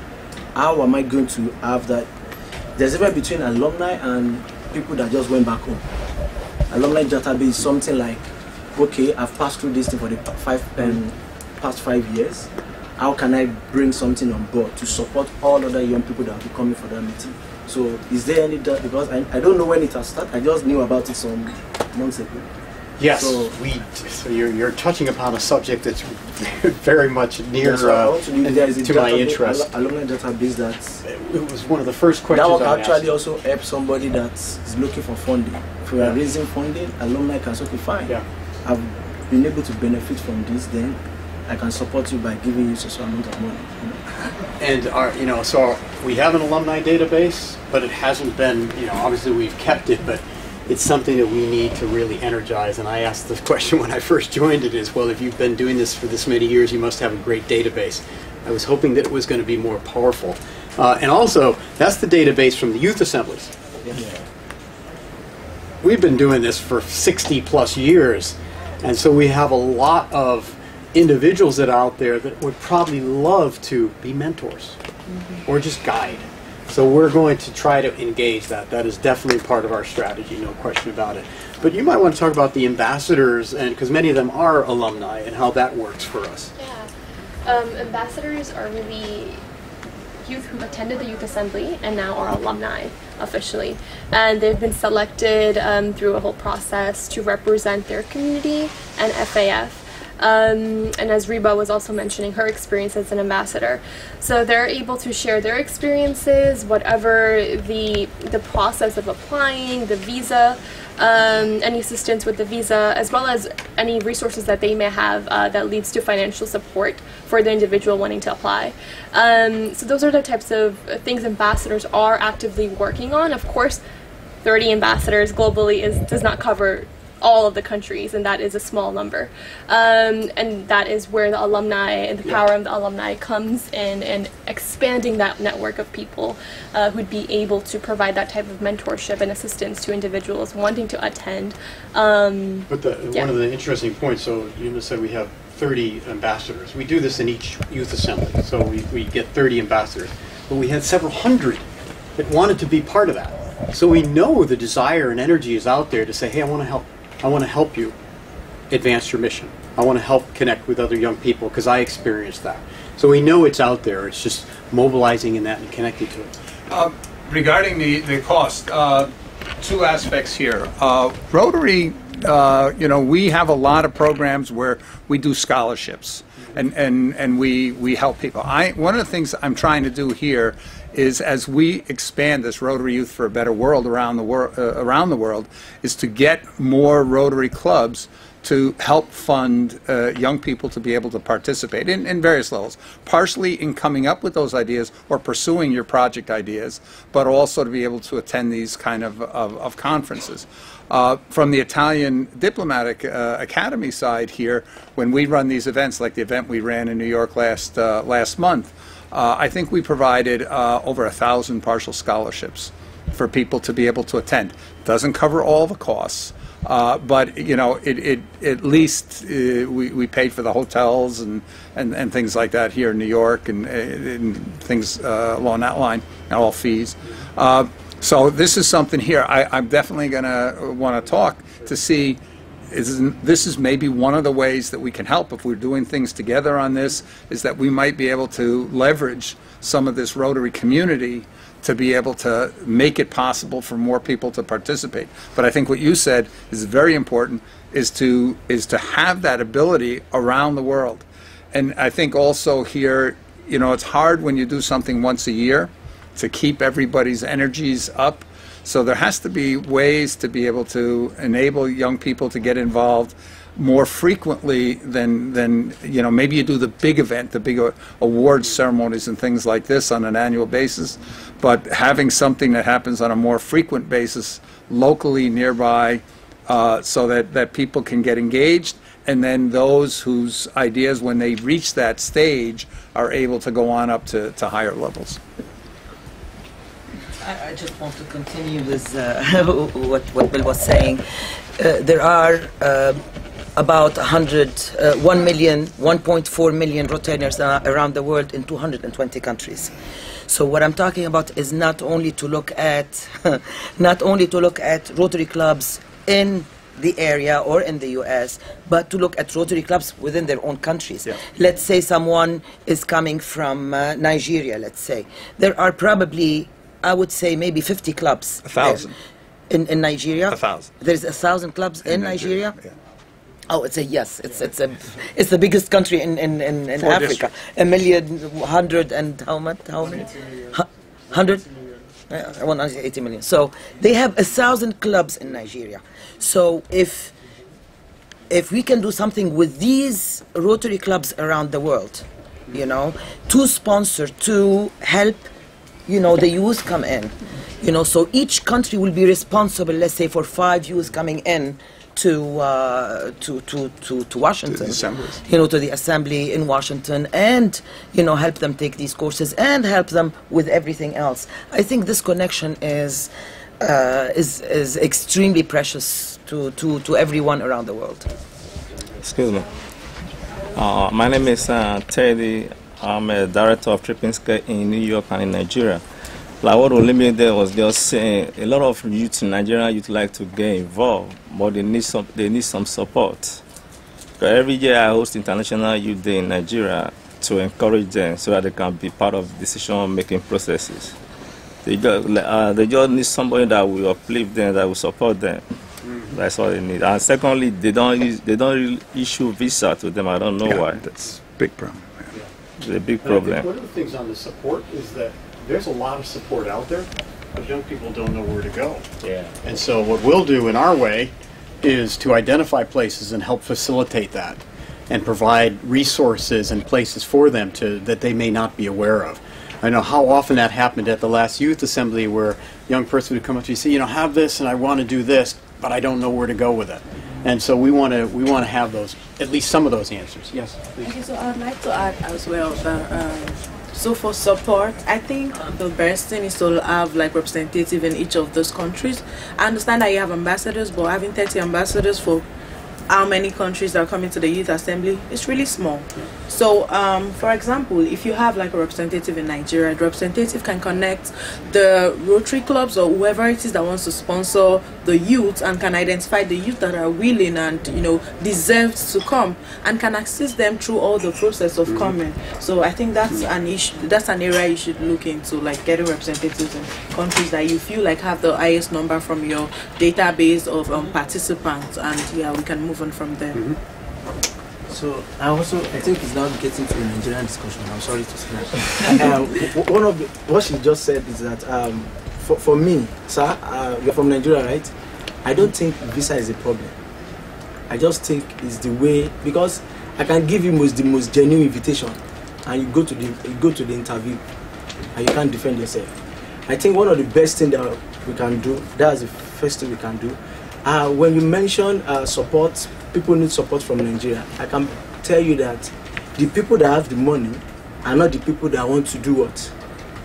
how am I going to have that? There's a difference between alumni and people that just went back home. Alumni database is something like, okay, I've passed through this thing for the past 5 years. How can I bring something on board to support all other young people that will be coming for that meeting? So is there any, because I don't know when it has started, I just knew about it some months ago. Yes, so you're touching upon a subject that's very much near to my interest. Alumni database that it was one of the first questions that will I actually asked. also help somebody that is looking for funding. If we are raising funding, alumni can say, okay, fine. Yeah. I've been able to benefit from this, then I can support you by giving you such amount of money. And so we have an alumni database, but it hasn't been, obviously we've kept it, but it's something that we need to really energize. And I asked this question when I first joined it is, well, if you've been doing this for this many years, you must have a great database. I was hoping that it was going to be more powerful. And also, that's the database from the youth assemblies. Yeah. We've been doing this for 60 plus years. And so we have a lot of individuals that are out there that would probably love to be mentors or just guide. So we're going to try to engage that. That is definitely part of our strategy, no question about it. But you might want to talk about the ambassadors, and because many of them are alumni, and how that works for us. Yeah, ambassadors are really youth who attended the youth assembly and now are alumni officially, and they've been selected through a whole process to represent their community and FAF. And as Reba was also mentioning, her experience as an ambassador. So they're able to share their experiences, whatever the process of applying, the visa, any assistance with the visa, as well as any resources that they may have that leads to financial support for the individual wanting to apply. So those are the types of things ambassadors are actively working on. Of course, 30 ambassadors globally does not cover all of the countries, and that is a small number, and that is where the alumni and the power of the alumni comes in, and expanding that network of people who'd be able to provide that type of mentorship and assistance to individuals wanting to attend. But one of the interesting points, so you just said we have 30 ambassadors. We do this in each youth assembly, so we get 30 ambassadors, but we had several hundred that wanted to be part of that. So we know the desire and energy is out there to say, hey, I want to help. I want to help you advance your mission. I want to help connect with other young people because I experienced that. So we know it's out there. It's just mobilizing in that and connecting to it. Regarding the cost, two aspects here. Rotary, we have a lot of programs where we do scholarships and we help people. One of the things I'm trying to do here is, as we expand this Rotary Youth for a Better World around the world, is to get more Rotary clubs to help fund young people to be able to participate in various levels, partially in coming up with those ideas or pursuing your project ideas, but also to be able to attend these kind of conferences. From the Italian Diplomatic Academy side here, when we run these events, like the event we ran in New York last month, I think we provided over 1,000 partial scholarships for people to be able to attend. Doesn't cover all the costs, but at least we paid for the hotels and things like that here in New York and things along that line, and all fees. So this is something here I'm definitely going to want to talk to see this is maybe one of the ways that we can help if we're doing things together on this, is that we might be able to leverage some of this Rotary community to be able to make it possible for more people to participate. But I think what you said is very important, is to have that ability around the world. And I think also here, you know, it's hard when you do something once a year to keep everybody's energies up. So there has to be ways to be able to enable young people to get involved more frequently than you know, maybe you do the big event, the big awards ceremonies and things like this on an annual basis, but having something that happens on a more frequent basis locally nearby, so that people can get engaged, and then those whose ideas, when they reach that stage, are able to go on up to higher levels. I just want to continue with what Bill was saying. There are about 1.4 million Rotarians around the world in 220 countries. So what I'm talking about is not only to look at Rotary clubs in the area or in the US, but to look at Rotary clubs within their own countries. Yeah. Let's say someone is coming from Nigeria, let's say. There are probably, I would say, maybe 50 clubs. 1,000. In Nigeria? 1,000. There's 1,000 clubs in Nigeria? Yeah. Oh, it's the biggest country in Africa. 1,100,000 and how much? How many? 100? 180 million. So they have 1,000 clubs in Nigeria. So if we can do something with these Rotary clubs around the world, you know, to sponsor, to help, you know, the youth come in, you know, so each country will be responsible, let's say, for 5 youth coming in to Washington, you know, to the assembly in Washington, and, you know, help them take these courses and help them with everything else. I think this connection is extremely precious to everyone around the world. Excuse me. My name is Teddy. I'm a director of Tripinska in New York and in Nigeria. Like what Olympic there was just saying, a lot of youth in Nigeria you'd like to get involved, but they need some support. Because every year I host International Youth Day in Nigeria to encourage them so that they can be part of decision-making processes. They just need somebody that will uplift them, that will support them. That's all they need. And secondly, they don't really issue visa to them. I don't know why. That's a big problem. It's a big problem. I think one of the things on the support is that there's a lot of support out there, but young people don't know where to go. Yeah. And so what we'll do in our way is to identify places and help facilitate that, and provide resources and places for them that they may not be aware of. I know how often that happened at the last youth assembly, where a young person would come up to you and say, you know, have this and I want to do this, but I don't know where to go with it. And so we want to have those, at least some of those answers. Yes, please. Okay, so I'd like to add as well that so for support, I think the best thing is to have like representative in each of those countries. I understand that you have ambassadors, but having 30 ambassadors for how many countries that are coming to the Youth Assembly, it's really small. So, for example, if you have like a representative in Nigeria, the representative can connect the Rotary clubs or whoever it is that wants to sponsor the youth, and can identify the youth that are willing and, you know, deserve to come, and can assist them through all the process of coming. So I think that's an issue, that's an area you should look into, like getting representatives in countries that you feel like have the highest number from your database of participants, and yeah, we can move on from there. So I think it's now getting to the Nigerian discussion. I'm sorry to say that. One of what she just said is that for me, sir, you're from Nigeria, right? I don't think visa is a problem. I just think it's the way, because I can give you the most genuine invitation, and you go to the interview, and you can't defend yourself. I think one of the best things that we can do, that's the first thing we can do. When you mention support, people need support from Nigeria. I can tell you that the people that have the money are not the people that want to do what?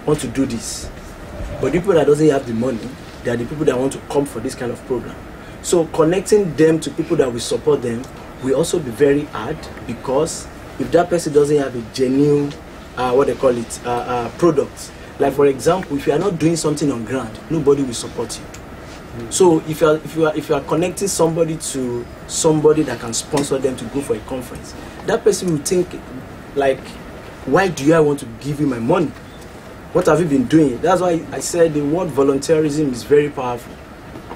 Want to do this. But the people that doesn't have the money, they are the people that want to come for this kind of program. So connecting them to people that will support them will also be very hard, because if that person doesn't have a genuine, product. Like for example, if you are not doing something on ground, nobody will support you. So if you are connecting somebody to somebody that can sponsor them to go for a conference, that person will think like, why do I want to give you my money? What have you been doing? That's why I said the word volunteerism is very powerful.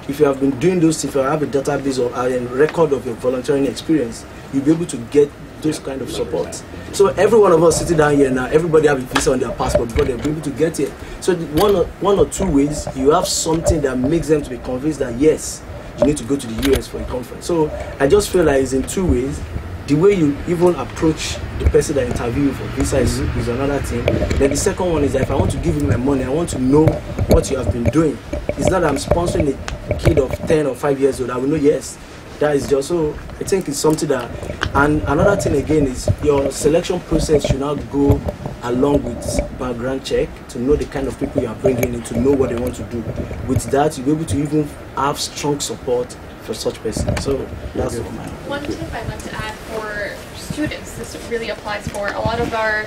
If you have been doing those, if you have a database or a record of your volunteering experience, you'll be able to get those kind of support. So every one of us sitting down here now, everybody have a visa on their passport before they'll be able to get here. So one or two ways, you have something that makes them to be convinced that yes, you need to go to the US for a conference. So I just feel like it's in two ways. The way you even approach the person that interview you for visa is another thing. Then the second one is that if I want to give you my money, I want to know what you have been doing. It's not that I'm sponsoring a kid of 10 or 5 years old. I will know, yes, that is just so. I think it's something that, and another thing again is your selection process should not go along with background check to know the kind of people you are bringing in, to know what they want to do. With that, you'll be able to even have strong support for such person. So that's what my one tip I'd like to add for students, this really applies for a lot of our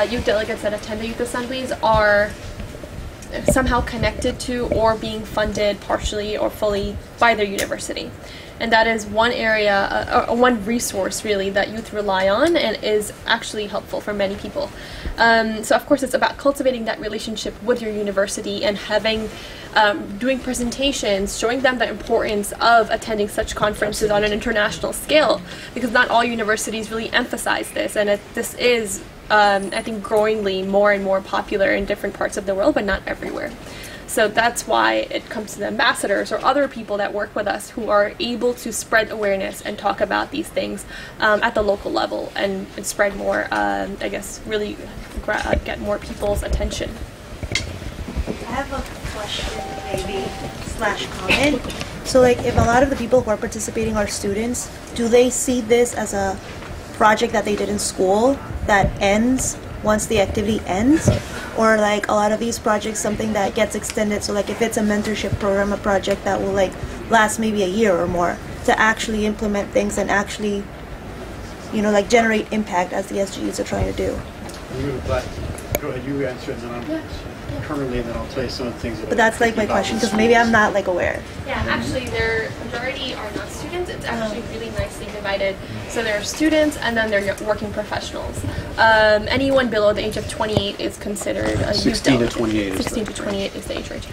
youth delegates that attend the youth assemblies are somehow connected to or being funded partially or fully by their university. And that is one area, one resource really that youth rely on and is actually helpful for many people. So of course it's about cultivating that relationship with your university and having, doing presentations, showing them the importance of attending such conferences on an international scale, because not all universities really emphasize this, and this is, I think, growingly more and more popular in different parts of the world, but not everywhere. So that's why it comes to the ambassadors or other people that work with us who are able to spread awareness and talk about these things at the local level and spread more, I guess, really get more people's attention. I have a question, maybe, / comment. So like, if a lot of the people who are participating are students, do they see this as a project that they did in school that ends once the activity ends? Or like a lot of these projects, something that gets extended, so like if it's a mentorship program, a project that will like last maybe a year or more to actually implement things and actually, you know, like generate impact as the SGEs are trying to do. Go ahead, you answer it, and then currently, and then I'll tell you some of the things that But that's like my question, because maybe I'm not like aware. Yeah, actually their majority are not students. It's actually really nicely divided. So there are students and then there are working professionals. Anyone below the age of 28 is considered a 16 to 28. 16 to 28 is the age range.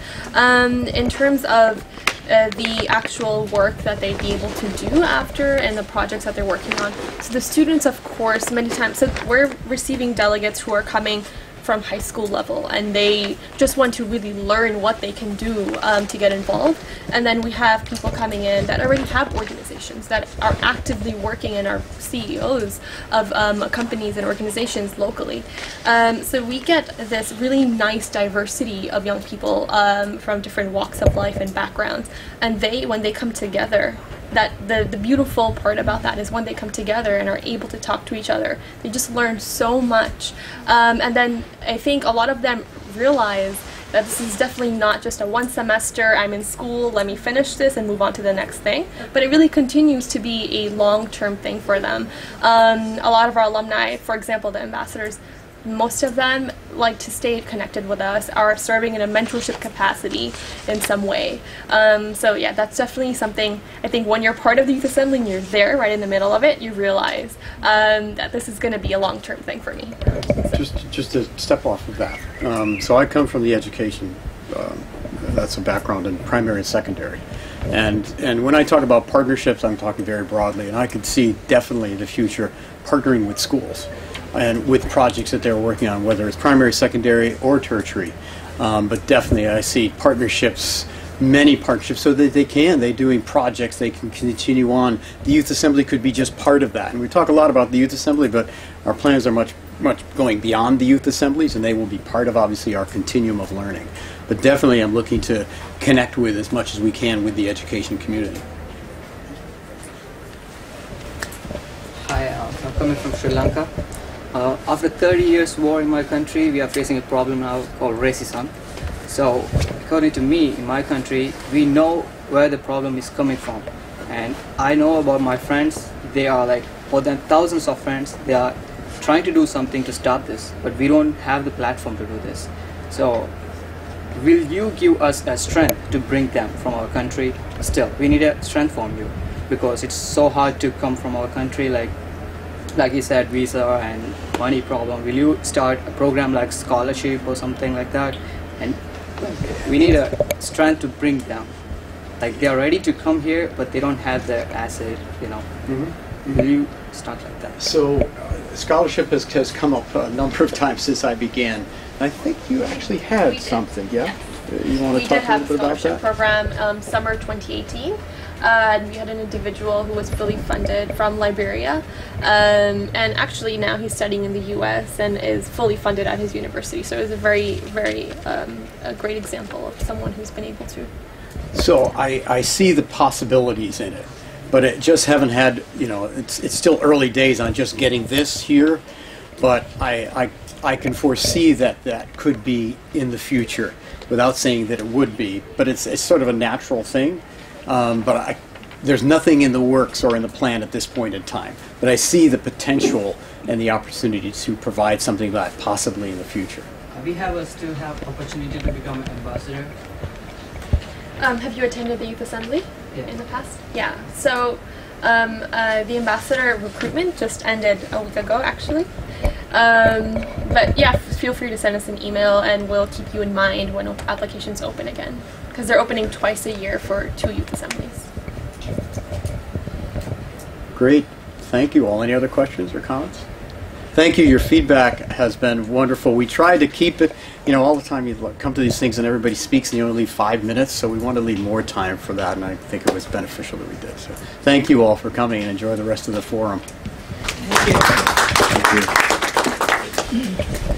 In terms of the actual work that they'd be able to do after and the projects that they're working on. So the students, of course, many times, so we're receiving delegates who are coming from high school level and they just want to really learn what they can do to get involved. And then we have people coming in that already have organizations that are actively working and are CEOs of companies and organizations locally. So we get this really nice diversity of young people from different walks of life and backgrounds, and when they come together, that the beautiful part about that is when they come together and are able to talk to each other, they just learn so much. And then I think a lot of them realize that this is definitely not just a one semester, I'm in school, let me finish this and move on to the next thing, but it really continues to be a long-term thing for them. A lot of our alumni, for example, the ambassadors, most of them like to stay connected with us, are serving in a mentorship capacity in some way. So yeah, that's definitely something, I think when you're part of the Youth Assembly and you're there right in the middle of it, you realize that this is going to be a long-term thing for me. Just to step off of that. So I come from the education, that's a background in primary and secondary. And when I talk about partnerships, I'm talking very broadly, and I could see definitely in the future partnering with schools and with projects that they're working on, whether it's primary, secondary, or tertiary. But definitely I see partnerships, many partnerships, so that they're doing projects, they can continue on. The Youth Assembly could be just part of that. And we talk a lot about the Youth Assembly, but our plans are much going beyond the Youth Assemblies, and they will be part of, obviously, our continuum of learning. But definitely I'm looking to connect with as much as we can with the education community. Hi, I'm coming from Sri Lanka. After 30 years war in my country, we are facing a problem now called racism. So, according to me, in my country, we know where the problem is coming from. And I know about my friends, they are like more than thousands of friends, they are trying to do something to stop this, but we don't have the platform to do this. So, will you give us a strength to bring them from our country? Still, we need a strength from you, because it's so hard to come from our country, like you said, visa and money problem. Will you start a program like scholarship or something like that? And we need a strength to bring them. Like, they are ready to come here, but they don't have the asset, you know. Will you start like that? So, scholarship has come up a number of times since I began. I think you actually had something, yeah? You want to We talk did a have little a bit about scholarship that? program summer 2018. And we had an individual who was fully funded from Liberia, and actually now he's studying in the U.S. and is fully funded at his university. So it was a very, very a great example of someone who's been able to. So I see the possibilities in it, but it just haven't had, you know, it's still early days on just getting this here, but I can foresee that could be in the future without saying that it would be, but it's sort of a natural thing. But there's nothing in the works or in the plan at this point in time. But I see the potential and the opportunity to provide something like that possibly in the future. We still have opportunity to become an ambassador. Have you attended the Youth Assembly Yeah. in the past? Yeah. So the ambassador recruitment just ended a week ago, actually. But yeah, feel free to send us an email and we'll keep you in mind when applications open again. Because they're opening twice a year for 2 youth assemblies. Great. Thank you all. Any other questions or comments? Thank you. Your feedback has been wonderful. We tried to keep it, you know, all the time you come to these things and everybody speaks and you only leave 5 minutes, so we want to leave more time for that, and I think it was beneficial that we did. So thank you all for coming and enjoy the rest of the forum. Thank you.